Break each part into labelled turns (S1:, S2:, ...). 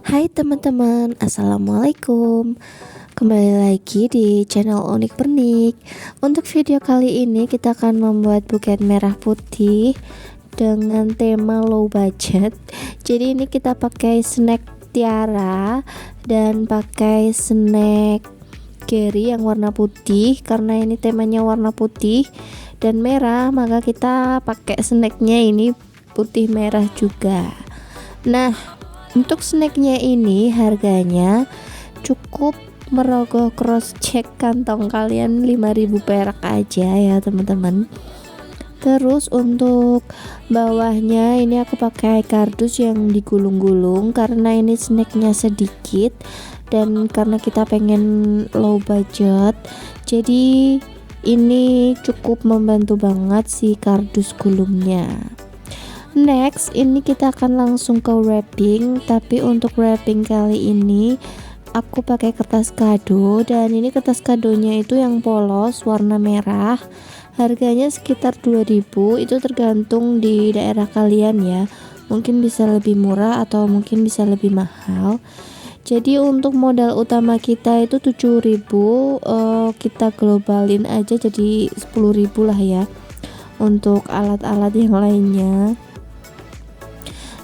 S1: Hai teman-teman, assalamualaikum. Kembali lagi di channel Unik Pernik. Untuk video kali ini kita akan membuat buket merah putih dengan tema low budget. Jadi ini kita pakai snack tiara dan pakai snack Gary yang warna putih. Karena ini temanya warna putih dan merah, maka kita pakai snacknya ini putih merah juga. Nah, untuk snacknya ini harganya cukup merogoh cross check kantong kalian 5.000 perak aja ya teman-teman. Terus untuk bawahnya ini aku pakai kardus yang digulung-gulung karena ini snacknya sedikit dan karena kita pengen low budget, jadi ini cukup membantu banget si kardus gulungnya. Next, ini kita akan langsung ke wrapping, tapi untuk wrapping kali ini aku pakai kertas kado dan ini kertas kadonya itu yang polos warna merah. Harganya sekitar 2.000, itu tergantung di daerah kalian ya. Mungkin bisa lebih murah atau mungkin bisa lebih mahal. Jadi untuk modal utama kita itu 7.000, kita globalin aja jadi 10.000 lah ya. Untuk alat-alat yang lainnya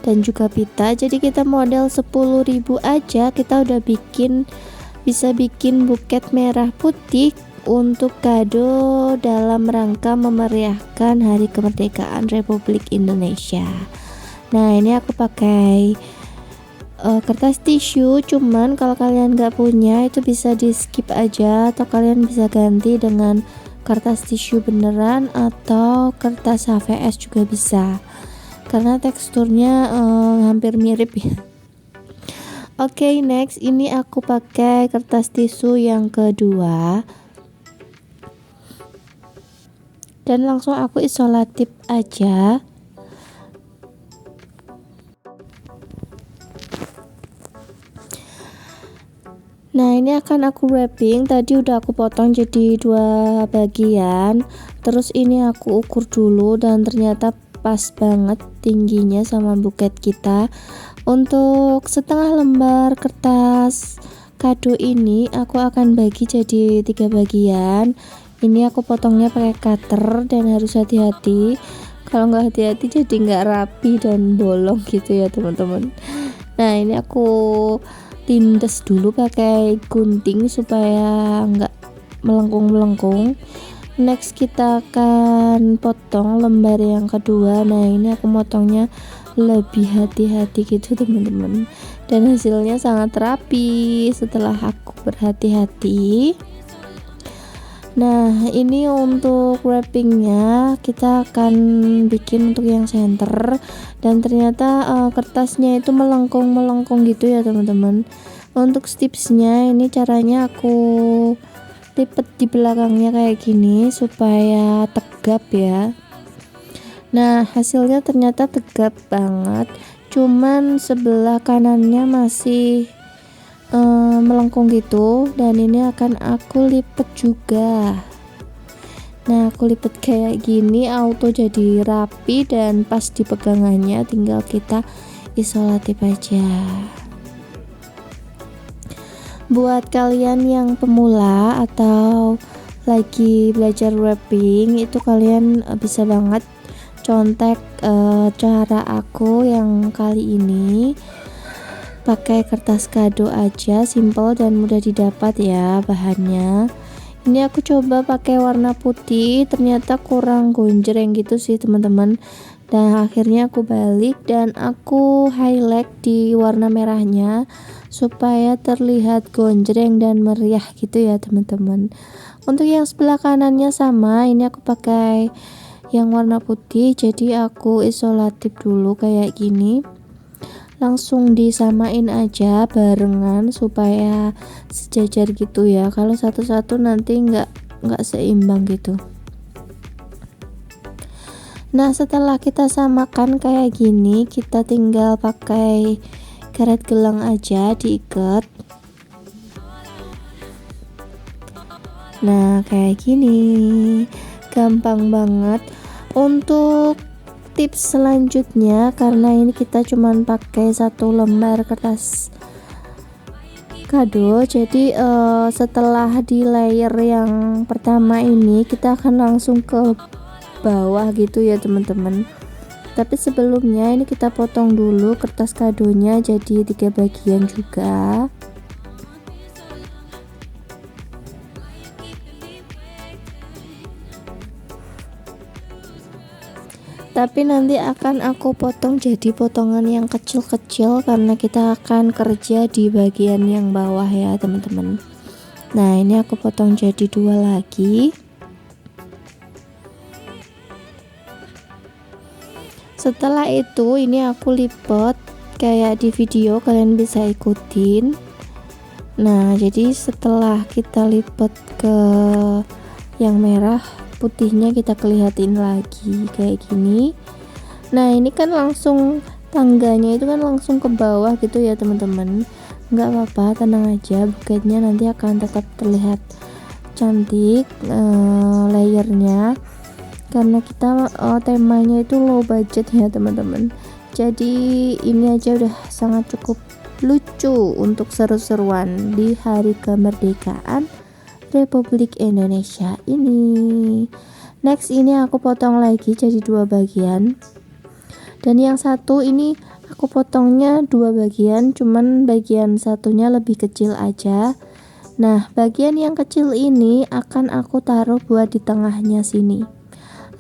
S1: dan juga pita, jadi kita modal 10.000 aja kita udah bisa bikin buket merah putih untuk kado dalam rangka memeriahkan Hari Kemerdekaan Republik Indonesia. Nah, ini aku pakai kertas tisu, cuman kalau kalian nggak punya itu bisa di skip aja atau kalian bisa ganti dengan kertas tisu beneran atau kertas HVS juga bisa, karena teksturnya hampir mirip ya. Oke, next ini aku pakai kertas tisu yang kedua dan langsung aku isolatif aja. Nah, ini akan aku wrapping. Tadi udah aku potong jadi 2 bagian, terus ini aku ukur dulu dan ternyata pas banget tingginya sama buket kita. Untuk setengah lembar kertas kado ini aku akan bagi jadi 3 bagian. Ini aku potongnya pakai cutter dan harus hati-hati, kalau nggak hati-hati jadi nggak rapi dan bolong gitu ya teman-teman. Nah, ini aku tindes dulu pakai gunting supaya nggak melengkung-melengkung. Next kita akan potong lembar yang kedua. Nah, ini aku motongnya lebih hati-hati gitu teman-teman, dan hasilnya sangat rapi setelah aku berhati-hati. Nah, ini untuk wrappingnya kita akan bikin untuk yang center dan ternyata kertasnya itu melengkung gitu ya teman-teman. Untuk stipsnya ini caranya aku lipet di belakangnya kayak gini supaya tegap ya. Nah, hasilnya ternyata tegap banget, cuman sebelah kanannya masih melengkung gitu, dan ini akan aku lipet juga. Nah, aku lipet kayak gini auto jadi rapi dan pas di pegangannya tinggal kita isolatif aja. Buat kalian yang pemula atau lagi belajar wrapping, itu kalian bisa banget contek cara aku yang kali ini. Pakai kertas kado aja, simple dan mudah didapat ya bahannya. Ini aku coba pakai warna putih, ternyata kurang gonjreng gitu sih teman-teman. Dan akhirnya aku balik dan aku highlight di warna merahnya supaya terlihat gonjreng dan meriah gitu ya teman-teman. Untuk yang sebelah kanannya sama, ini aku pakai yang warna putih, jadi aku isolatif dulu kayak gini. Langsung disamain aja barengan supaya sejajar gitu ya. Kalau satu-satu nanti nggak seimbang gitu. Nah, setelah kita samakan kayak gini, kita tinggal pakai karet gelang aja diikat. Nah, kayak gini gampang banget. Untuk tips selanjutnya, karena ini kita cuman pakai 1 lembar kertas kado. Jadi setelah di layer yang pertama ini kita akan langsung ke bawah gitu ya teman-teman. Tapi sebelumnya ini kita potong dulu kertas kadonya jadi 3 bagian juga. Tapi nanti akan aku potong jadi potongan yang kecil-kecil karena kita akan kerja di bagian yang bawah ya teman-teman. Nah ini aku potong jadi 2 lagi. Setelah itu ini aku lipat kayak di video, kalian bisa ikutin. Nah jadi setelah kita lipat ke yang merah, putihnya kita kelihatin lagi kayak gini. Nah ini kan langsung tangganya itu kan langsung ke bawah gitu ya teman-teman. Nggak apa-apa, tenang aja, buketnya nanti akan tetap terlihat cantik layernya, karena kita temanya itu low budget ya teman-teman. Jadi ini aja udah sangat cukup lucu untuk seru-seruan di hari kemerdekaan Republik Indonesia ini. Next ini aku potong lagi jadi 2 bagian, dan yang satu ini aku potongnya 2 bagian, cuman bagian satunya lebih kecil aja. Nah bagian yang kecil ini akan aku taruh buat di tengahnya sini.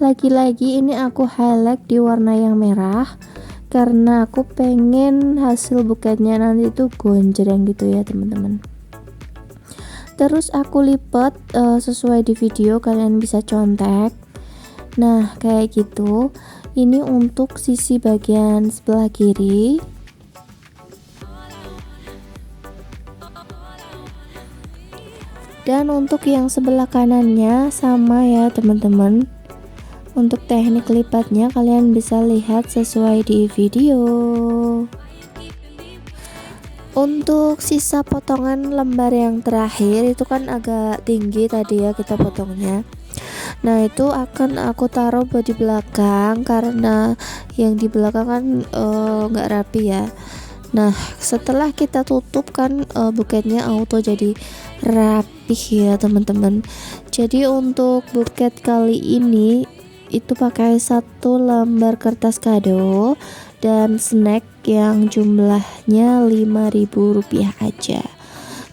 S1: Lagi-lagi ini aku highlight di warna yang merah karena aku pengen hasil buketnya nanti itu gonjreng gitu ya teman-teman. Terus aku lipat sesuai di video, kalian bisa contek. Nah kayak gitu. Ini untuk sisi bagian sebelah kiri. Dan untuk yang sebelah kanannya sama ya teman-teman. Untuk teknik lipatnya kalian bisa lihat sesuai di video. Untuk sisa potongan lembar yang terakhir itu kan agak tinggi tadi ya kita potongnya. Nah itu akan aku taruh buat di belakang karena yang di belakang kan nggak rapi ya. Nah setelah kita tutup kan buketnya auto jadi rapih ya teman-teman. Jadi untuk buket kali ini itu pakai 1 lembar kertas kado dan snack yang jumlahnya Rp5.000 aja.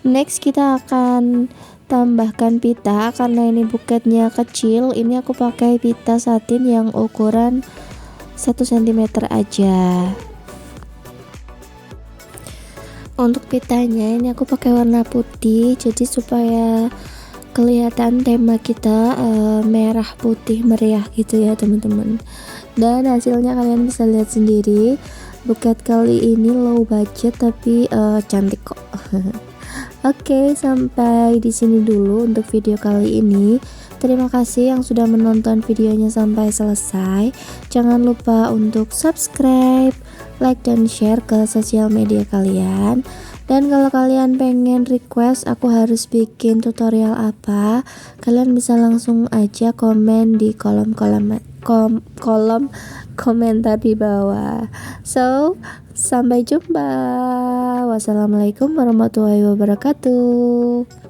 S1: Next kita akan tambahkan pita, karena ini buketnya kecil. Ini aku pakai pita satin yang ukuran 1 cm aja. Untuk pitanya ini aku pakai warna putih, jadi supaya kelihatan tema kita merah putih meriah gitu ya teman-teman. Dan hasilnya kalian bisa lihat sendiri, buket kali ini low budget tapi cantik kok. Oke, sampai di sini dulu untuk video kali ini. Terima kasih yang sudah menonton videonya sampai selesai. Jangan lupa untuk subscribe, like, dan share ke sosial media kalian. Dan kalau kalian pengen request aku harus bikin tutorial apa, kalian bisa langsung aja komen di kolom komentar di bawah. So, sampai jumpa. Wassalamualaikum warahmatullahi wabarakatuh.